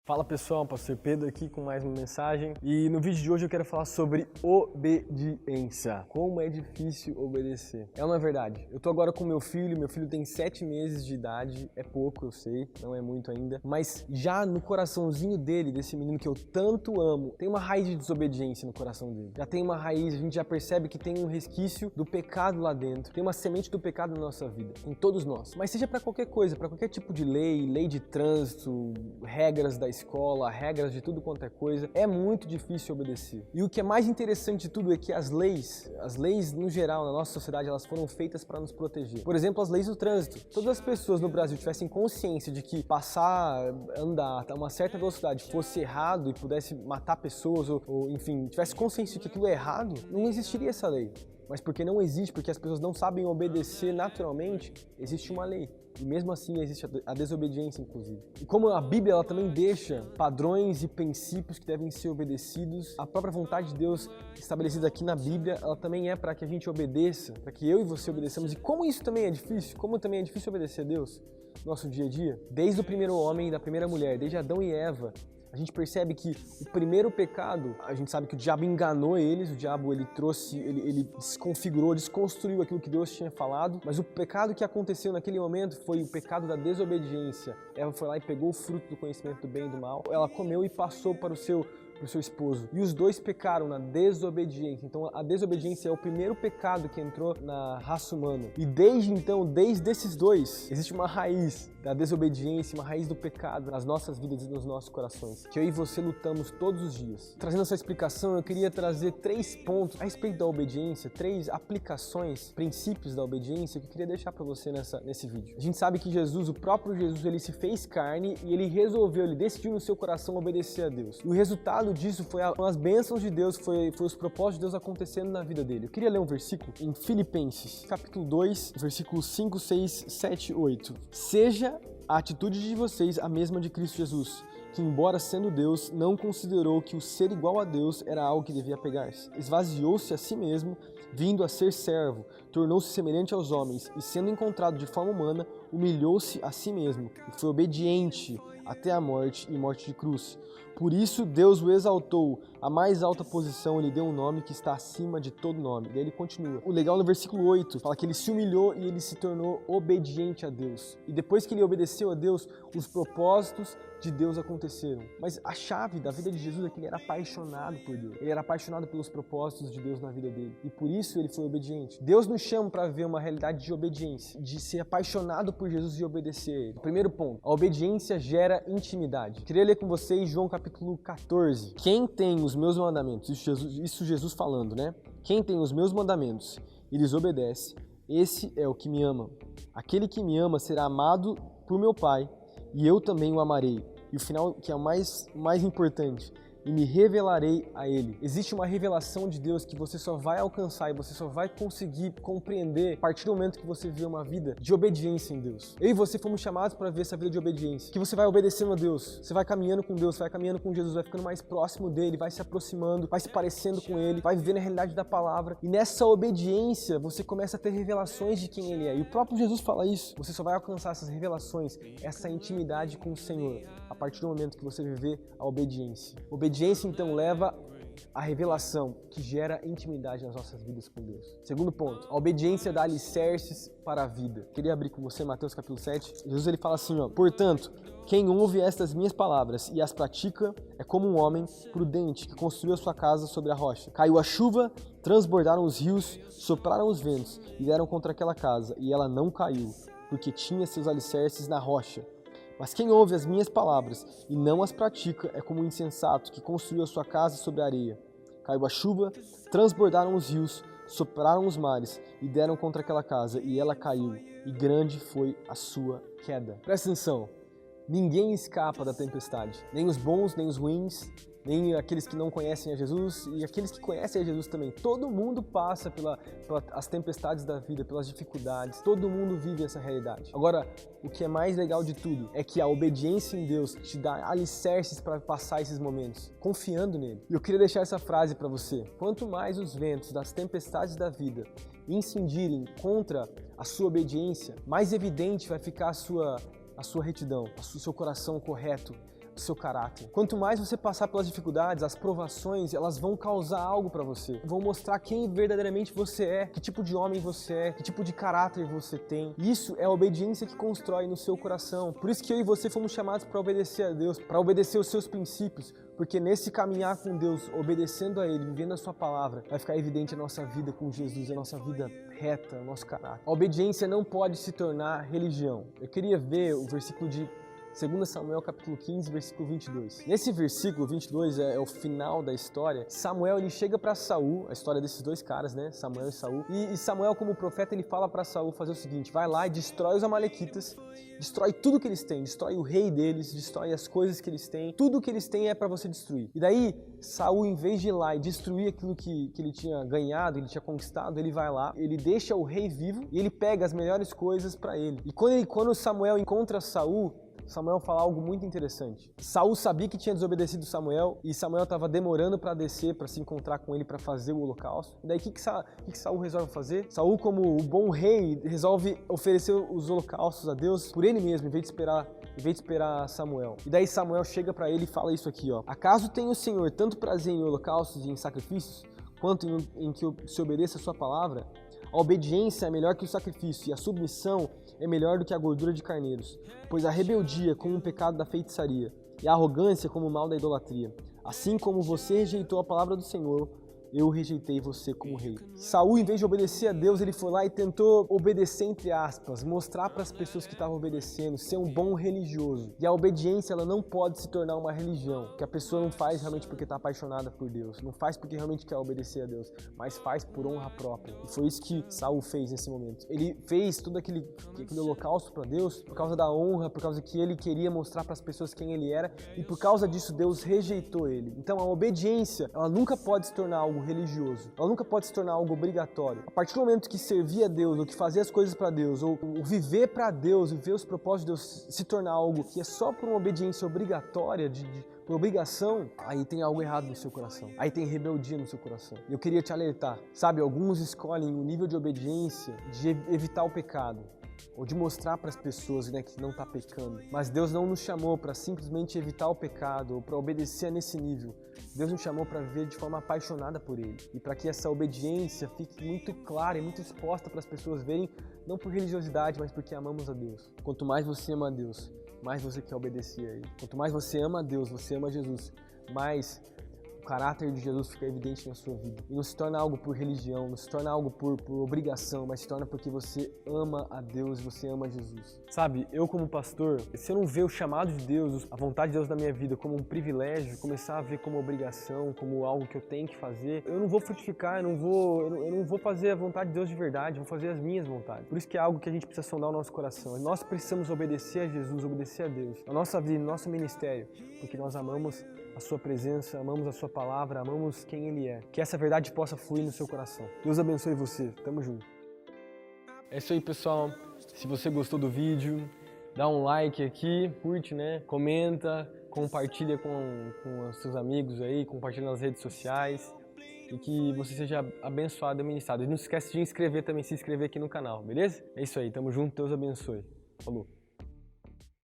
Fala pessoal, Pastor Pedro aqui com mais uma mensagem e no vídeo de hoje eu quero falar sobre obediência. Como é difícil obedecer. É uma verdade. Eu tô agora com meu filho tem 7 meses de idade, é pouco, eu sei, não é muito ainda, mas já no coraçãozinho dele, desse menino que eu tanto amo, tem uma raiz de desobediência no coração dele. Já tem uma raiz, a gente já percebe que tem um resquício do pecado lá dentro, tem uma semente do pecado na nossa vida, em todos nós. Mas seja para qualquer coisa, para qualquer tipo de lei de trânsito, regras da escola, regras de tudo quanto é coisa, é muito difícil obedecer. E o que é mais interessante de tudo é que as leis no geral, na nossa sociedade, elas foram feitas para nos proteger. Por exemplo, as leis do trânsito. Todas as pessoas no Brasil tivessem consciência de que passar, andar a uma certa velocidade fosse errado e pudesse matar pessoas ou enfim, tivesse consciência de que aquilo é errado, não existiria essa lei. Mas porque não existe, porque as pessoas não sabem obedecer naturalmente, existe uma lei. E mesmo assim existe a desobediência, inclusive. E como a Bíblia ela também deixa padrões e princípios que devem ser obedecidos, a própria vontade de Deus estabelecida aqui na Bíblia, ela também é para que a gente obedeça, para que eu e você obedeçamos. E como isso também é difícil, como também é difícil obedecer a Deus no nosso dia a dia, desde o primeiro homem e da primeira mulher, desde Adão e Eva, a gente percebe que o primeiro pecado, a gente sabe que o diabo enganou eles, o diabo ele desconfigurou, desconstruiu aquilo que Deus tinha falado, mas o pecado que aconteceu naquele momento foi o pecado da desobediência. Eva foi lá e pegou o fruto do conhecimento do bem e do mal, ela comeu e passou para o seu esposo. E os dois pecaram na desobediência. Então a desobediência é o primeiro pecado que entrou na raça humana. E desde então, desde esses dois, existe uma raiz da desobediência, uma raiz do pecado nas nossas vidas e nos nossos corações, que eu e você lutamos todos os dias. Trazendo essa explicação, eu queria trazer 3 pontos a respeito da obediência, 3 aplicações, princípios da obediência que eu queria deixar para você nesse vídeo. A gente sabe que Jesus, o próprio Jesus, ele se fez carne e ele decidiu no seu coração obedecer a Deus. E o resultado disso foi as bênçãos de Deus, foi os propósitos de Deus acontecendo na vida dele. Eu queria ler um versículo em Filipenses, capítulo 2, versículos 5, 6, 7, 8. Seja a atitude de vocês a mesma de Cristo Jesus, que embora sendo Deus, não considerou que o ser igual a Deus era algo que devia pegar-se. Esvaziou-se a si mesmo, vindo a ser servo, tornou-se semelhante aos homens e, sendo encontrado de forma humana, humilhou-se a si mesmo e foi obediente até a morte e morte de cruz. Por isso Deus o exaltou à mais alta posição, lhe deu um nome que está acima de todo nome. Daí ele continua. O legal no versículo 8 fala que ele se humilhou e ele se tornou obediente a Deus. E depois que ele obedeceu a Deus, os propósitos de Deus aconteceram. Mas a chave da vida de Jesus é que ele era apaixonado por Deus. Ele era apaixonado pelos propósitos de Deus na vida dele. E por isso ele foi obediente. Deus nos chama para ver uma realidade de obediência, de ser apaixonado por Jesus e obedecer a ele. Primeiro ponto, a obediência gera intimidade. Queria ler com vocês João capítulo 14. Quem tem os meus mandamentos, isso Jesus falando, né? Quem tem os meus mandamentos e lhes obedece, esse é o que me ama. Aquele que me ama será amado por meu Pai, e eu também o amarei. E o final, que é o mais importante, e me revelarei a ele. Existe uma revelação de Deus que você só vai alcançar e você só vai conseguir compreender a partir do momento que você viver uma vida de obediência em Deus. Eu e você fomos chamados para ver essa vida de obediência. Que você vai obedecendo a Deus, você vai caminhando com Deus, você vai caminhando com Jesus, vai ficando mais próximo dele, vai se aproximando, vai se parecendo com ele, vai vivendo a realidade da palavra. E nessa obediência você começa a ter revelações de quem ele é. E o próprio Jesus fala isso. Você só vai alcançar essas revelações, essa intimidade com o Senhor, a partir do momento que você viver a obediência. Obediência, então, leva à revelação que gera intimidade nas nossas vidas com Deus. Segundo ponto, a obediência dá alicerces para a vida. Queria abrir com você Mateus capítulo 7. Jesus ele fala assim, ó: portanto, quem ouve estas minhas palavras e as pratica é como um homem prudente que construiu a sua casa sobre a rocha. Caiu a chuva, transbordaram os rios, sopraram os ventos e deram contra aquela casa, e ela não caiu, porque tinha seus alicerces na rocha. Mas quem ouve as minhas palavras e não as pratica é como um insensato que construiu a sua casa sobre a areia. Caiu a chuva, transbordaram os rios, sopraram os mares e deram contra aquela casa, e ela caiu, e grande foi a sua queda. Presta atenção, ninguém escapa da tempestade, nem os bons, nem os ruins, nem aqueles que não conhecem a Jesus e aqueles que conhecem a Jesus também. Todo mundo passa pelas tempestades da vida, pelas dificuldades, todo mundo vive essa realidade. Agora, o que é mais legal de tudo é que a obediência em Deus te dá alicerces para passar esses momentos, confiando nele. E eu queria deixar essa frase para você: quanto mais os ventos das tempestades da vida incidirem contra a sua obediência, mais evidente vai ficar a sua retidão, o seu coração correto, do seu caráter. Quanto mais você passar pelas dificuldades, as provações, elas vão causar algo pra você. Vão mostrar quem verdadeiramente você é, que tipo de homem você é, que tipo de caráter você tem. Isso é a obediência que constrói no seu coração. Por isso que eu e você fomos chamados para obedecer a Deus, para obedecer os seus princípios, porque nesse caminhar com Deus, obedecendo a Ele, vivendo a sua palavra, vai ficar evidente a nossa vida com Jesus, a nossa vida reta, o nosso caráter. A obediência não pode se tornar religião. Eu queria ver o versículo de 2 Samuel capítulo 15, versículo 22. Nesse versículo 22 é o final da história. Samuel ele chega para Saul, a história desses dois caras, né, Samuel e Saul. E Samuel como profeta ele fala para Saul fazer o seguinte: vai lá e destrói os amalequitas, destrói tudo que eles têm, destrói o rei deles, destrói as coisas que eles têm, tudo que eles têm é para você destruir. E daí Saul, em vez de ir lá e destruir aquilo que ele tinha ganhado, ele tinha conquistado, ele vai lá, ele deixa o rei vivo e ele pega as melhores coisas para ele. E quando Samuel encontra Saul fala algo muito interessante. Saul sabia que tinha desobedecido Samuel e Samuel estava demorando para descer, para se encontrar com ele, para fazer o holocausto. E daí o que Saul resolve fazer? Saul, como o bom rei, resolve oferecer os holocaustos a Deus por ele mesmo, em vez de esperar Samuel. E daí Samuel chega para ele e fala isso aqui, ó: acaso tem o Senhor tanto prazer em holocaustos e em sacrifícios, quanto em que se obedeça a sua palavra? A obediência é melhor que o sacrifício, e a submissão é melhor do que a gordura de carneiros, pois a rebeldia é como um pecado da feitiçaria, e a arrogância como o mal da idolatria. Assim como você rejeitou a palavra do Senhor, eu rejeitei você como rei. Saul, em vez de obedecer a Deus, ele foi lá e tentou obedecer, entre aspas, mostrar para as pessoas que estavam obedecendo, ser um bom religioso. E a obediência, ela não pode se tornar uma religião, que a pessoa não faz realmente porque está apaixonada por Deus, não faz porque realmente quer obedecer a Deus, mas faz por honra própria. E foi isso que Saul fez nesse momento. Ele fez todo aquele holocausto para Deus por causa da honra, por causa que ele queria mostrar para as pessoas quem ele era, e por causa disso Deus rejeitou ele. Então a obediência, ela nunca pode se tornar algo religioso, ela nunca pode se tornar algo obrigatório. A partir do momento que servir a Deus, ou que fazer as coisas para Deus, ou viver para Deus, viver os propósitos de Deus se tornar algo que é só por uma obediência obrigatória, por obrigação, aí tem algo errado no seu coração, aí tem rebeldia no seu coração. E eu queria te alertar, sabe, alguns escolhem o nível de obediência de evitar o pecado, ou de mostrar para as pessoas, né, que não está pecando. Mas Deus não nos chamou para simplesmente evitar o pecado ou para obedecer nesse nível. Deus nos chamou para viver de forma apaixonada por Ele. E para que essa obediência fique muito clara e muito exposta para as pessoas verem, não por religiosidade, mas porque amamos a Deus. Quanto mais você ama a Deus, mais você quer obedecer a Ele. Quanto mais você ama a Deus, você ama Jesus, mais o caráter de Jesus fica evidente na sua vida. E não se torna algo por religião, não se torna algo por obrigação, mas se torna porque você ama a Deus e você ama Jesus. Sabe, eu como pastor, se eu não ver o chamado de Deus, a vontade de Deus na minha vida como um privilégio, começar a ver como obrigação, como algo que eu tenho que fazer, eu não vou frutificar, eu não vou fazer a vontade de Deus de verdade, vou fazer as minhas vontades. Por isso que é algo que a gente precisa sondar o nosso coração. Nós precisamos obedecer a Jesus, obedecer a Deus, na nossa vida, no nosso ministério, porque nós amamos a sua presença, amamos a sua palavra, amamos quem Ele é. Que essa verdade possa fluir no seu coração. Deus abençoe você. Tamo junto. É isso aí, pessoal. Se você gostou do vídeo, dá um like aqui, curte, né? Comenta, compartilha com os seus amigos aí, compartilha nas redes sociais. E que você seja abençoado e ministrado. E não esquece de se inscrever aqui no canal, beleza? É isso aí, tamo junto, Deus abençoe. Falou.